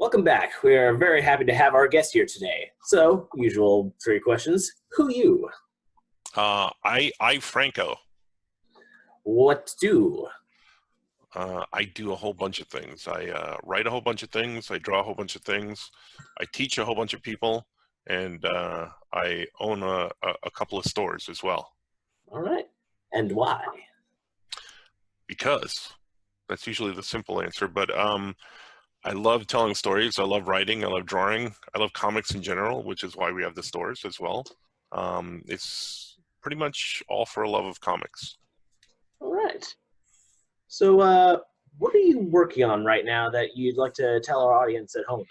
Welcome back. We are very happy to have our guest here today. So, usual three questions. Who you? I Franco. What do? I do a whole bunch of things. I write a whole bunch of things. I draw a whole bunch of things. I teach a whole bunch of people, and I own a couple of stores as well. All right. And why? Because that's usually the simple answer. But I love telling stories. I love writing. I love drawing. I love comics in general, which is why we have the stores as well. It's pretty much all for a love of comics. All right. So, what are you working on right now that you'd like to tell our audience at home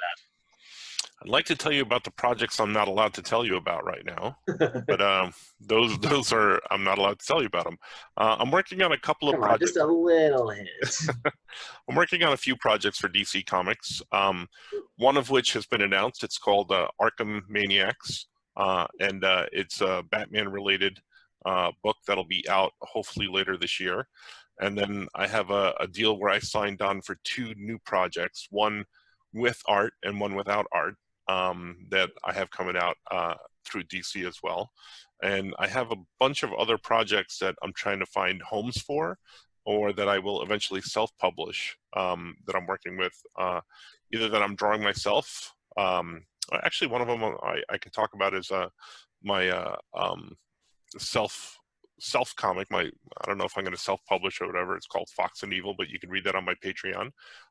I'd like to tell you about the projects I'm not allowed to tell you about right now, about? but those are I'm not allowed to tell you about them. I'm working on a couple of Come on, just projects. a little hint. I'm working on a few projects for DC Comics. One of which has been announced. It's called Arkham Maniacs, and it's a Batman-related book that'll be out hopefully later this year. And then I have a deal where I signed on for two new projects, one with art and one without art, that I have coming out through DC as well. And I have a bunch of other projects that I'm trying to find homes for, or that I will eventually self-publish, that I'm working with, either that I'm drawing myself. Actually, one of them I can talk about is my self comic. I don't know if I'm going to self-publish or whatever. It's called Fox and Evil, but you can read that on my Patreon.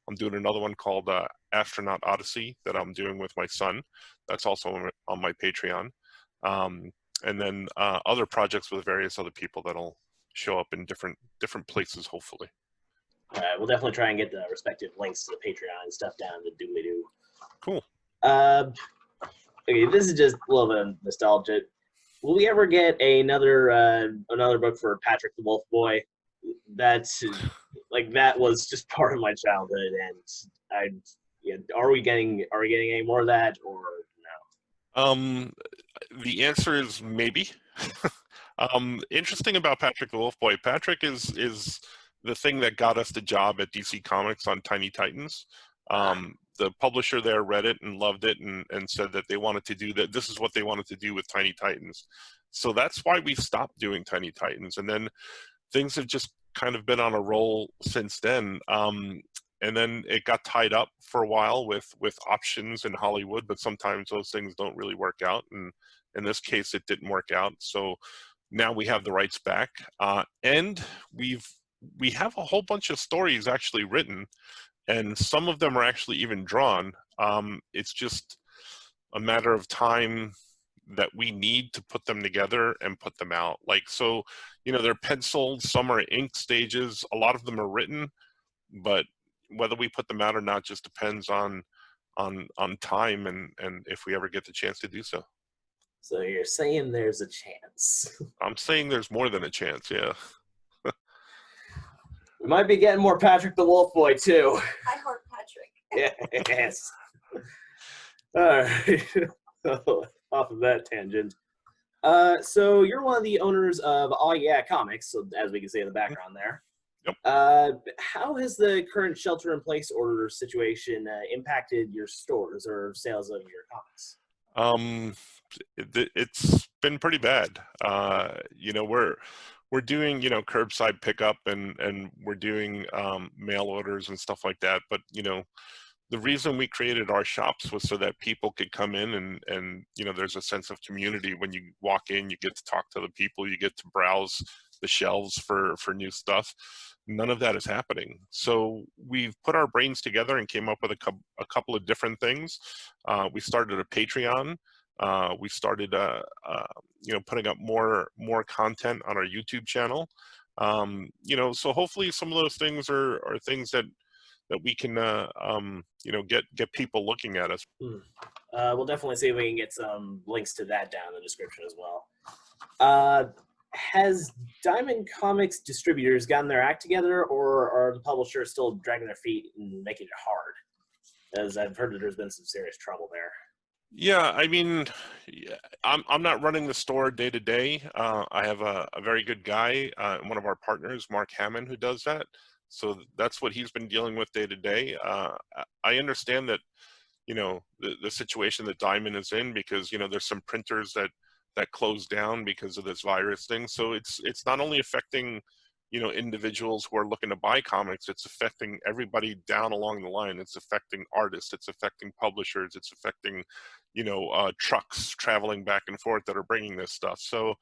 I'm doing another one called Astronaut Odyssey that I'm doing with my son. That's also on my Patreon. And then other projects with various other people that'll show up in different places, hopefully. All right, we'll definitely try and get the respective links to the Patreon and stuff down in the doobly-doo. Cool. Okay, this is just a little bit of nostalgia. Will we ever get another book for Patrick the Wolf Boy? That's that was just part of my childhood, and are we getting any more of that or no? The answer is maybe. Interesting about Patrick the Wolf Boy. Patrick is the thing that got us the job at DC Comics on Tiny Titans. The publisher there read it and loved it and said that they wanted to do that. This is what they wanted to do with Tiny Titans. So that's why we stopped doing Tiny Titans. And then things have just kind of been on a roll since then. And then it got tied up for a while with options in Hollywood, but sometimes those things don't really work out. And in this case, it didn't work out. So now we have the rights back. And we have a whole bunch of stories actually written, and some of them are actually even drawn. It's just a matter of time that we need to put them together and put them out. So, they're penciled, some are ink stages, a lot of them are written, but whether we put them out or not just depends on time and if we ever get the chance to do so. So you're saying there's a chance? I'm saying there's more than a chance, yeah. We might be getting more Patrick the Wolf Boy too. I heart Patrick. Yes. All right. Off of that tangent. So you're one of the owners of Oh Yeah Comics, so as we can see in the background there. Yep. How has the current shelter-in-place order situation impacted your stores or sales of your comics? It's been pretty bad. We're doing curbside pickup and we're doing mail orders and stuff like that. But the reason we created our shops was so that people could come in and there's a sense of community. When you walk in, you get to talk to the people, you get to browse the shelves for new stuff. None of that is happening. So we've put our brains together and came up with a couple of different things. We started a Patreon. We started putting up more content on our YouTube channel. So hopefully some of those things are things that we can get people looking at us. We'll definitely see if we can get some links to that down in the description as well. Has Diamond Comics distributors gotten their act together, or are the publishers still dragging their feet and making it hard? As I've heard that there's been some serious trouble there. Yeah, I mean, I'm not running the store day to day. I have a very good guy, one of our partners, Mark Hammond, who does that. So that's what he's been dealing with day to day. I understand that you know, the situation that Diamond is in, because, you know, there's some printers that closed down because of this virus thing. So it's not only affecting, you know, individuals who are looking to buy comics, it's affecting everybody down along the line. It's affecting artists, it's affecting publishers, it's affecting, you know, trucks traveling back and forth that are bringing this stuff. So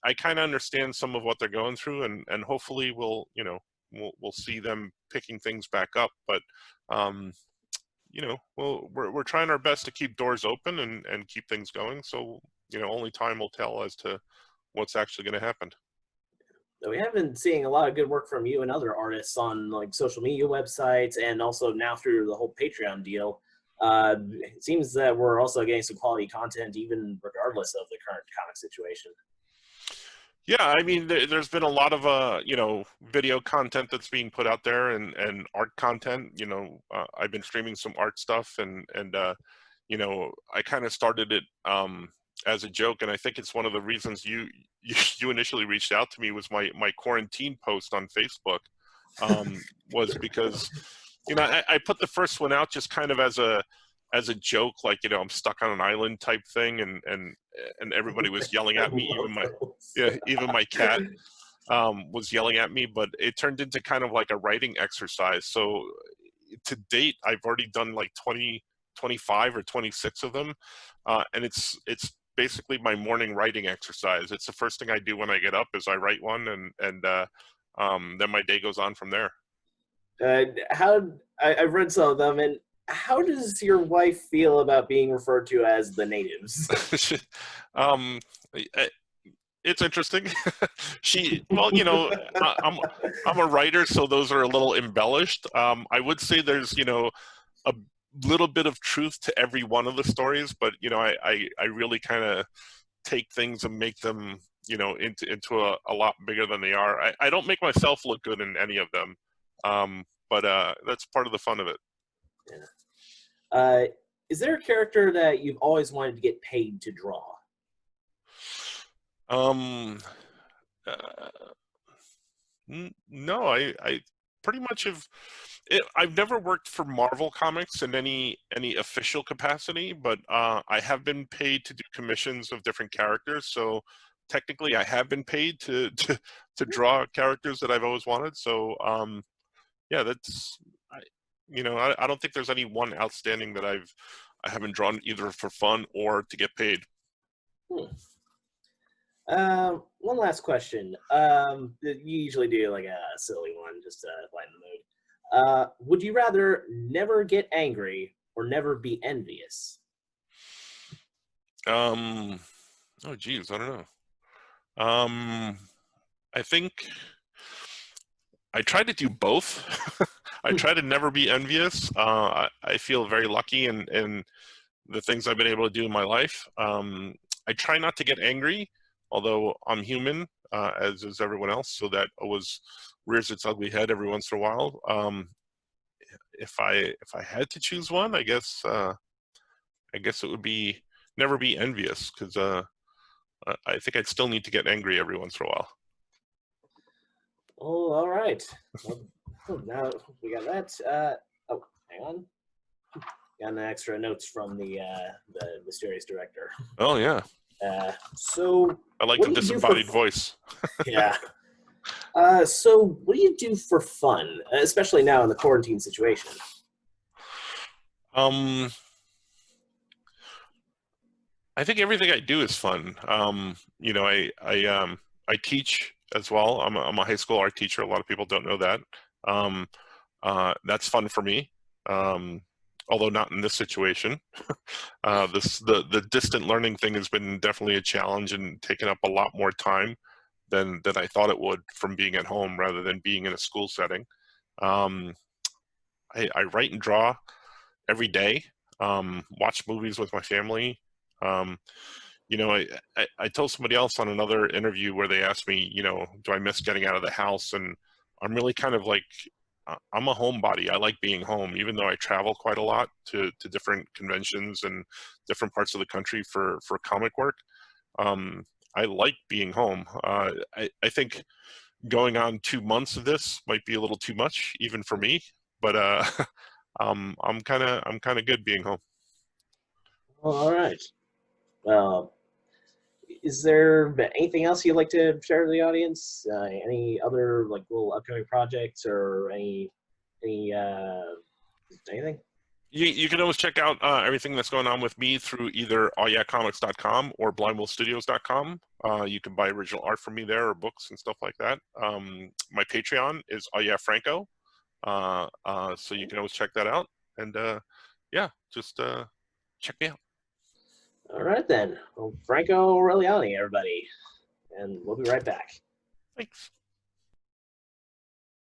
I kind of understand some of what they're going through, and hopefully we'll, you know, we'll see them picking things back up. But you know, we're trying our best to keep doors open and keep things going. So, you know, only time will tell as to what's actually going to happen. We have been seeing a lot of good work from you and other artists on like social media websites, and also now through the whole Patreon deal. It seems that we're also getting some quality content, even regardless of the current comic situation. Yeah, I mean, there's been a lot of you know, video content that's being put out there, and art content. You know, I've been streaming some art stuff, and you know, I kind of started it as a joke, and I think it's one of the reasons you initially reached out to me was my quarantine post on Facebook, was because, you know, I put the first one out just kind of as a joke, like, you know, I'm stuck on an island type thing, and everybody was yelling at me, even my cat was yelling at me, but it turned into kind of like a writing exercise. So to date, I've already done like 25 or 26 of them, and it's basically my morning writing exercise. It's the first thing I do when I get up is I write one, and then my day goes on from there. I've read some of them, and how does your wife feel about being referred to as the natives? It's interesting. Well, you know, I'm a writer, so those are a little embellished. I would say there's, you know, a little bit of truth to every one of the stories, but, you know, I really kind of take things and make them, you know, into a lot bigger than they are. I don't make myself look good in any of them, but that's part of the fun of it. Yeah. Is there a character that you've always wanted to get paid to draw? No, I pretty much have. I've never worked for Marvel Comics in any official capacity, but I have been paid to do commissions of different characters. So technically, I have been paid to draw characters that I've always wanted. So yeah, that's, you know, I don't think there's any one outstanding that I haven't drawn either for fun or to get paid. One last question. You usually do like a silly one, just to lighten the mood. Would you rather never get angry or never be envious? Oh geez, I don't know. I think I try to do both. I try to never be envious. I feel very lucky in the things I've been able to do in my life. I try not to get angry, although I'm human, as is everyone else, so that always rears its ugly head every once in a while. If I had to choose one, I guess it would be never be envious, because I think I'd still need to get angry every once in a while. Oh, all right. Well, now we got that. Oh, hang on. Got an extra notes from the mysterious director. Oh yeah. So I like the disembodied voice. Yeah. So what do you do for fun, especially now in the quarantine situation? I think everything I do is fun. You know, I teach as well. I'm a high school art teacher. A lot of people don't know that. That's fun for me. Although not in this situation. The distant learning thing has been definitely a challenge and taken up a lot more time than I thought it would from being at home rather than being in a school setting. I write and draw every day. Watch movies with my family. You know, I told somebody else on another interview where they asked me, you know, do I miss getting out of the house? And I'm really kind of like, I'm a homebody. I like being home, even though I travel quite a lot to different conventions and different parts of the country for comic work. I like being home. I think going on 2 months of this might be a little too much, even for me. But I'm kind of good being home. All right. Well, is there anything else you'd like to share to the audience? Any other like little upcoming projects or any anything? You can always check out everything that's going on with me through either allyeahcomics.com or blindwolfstudios.com. You can buy original art from me there or books and stuff like that. My Patreon is Franco. So you can always check that out. And yeah, just check me out. All right then. Well, Franco Aureliani, everybody. And we'll be right back. Thanks.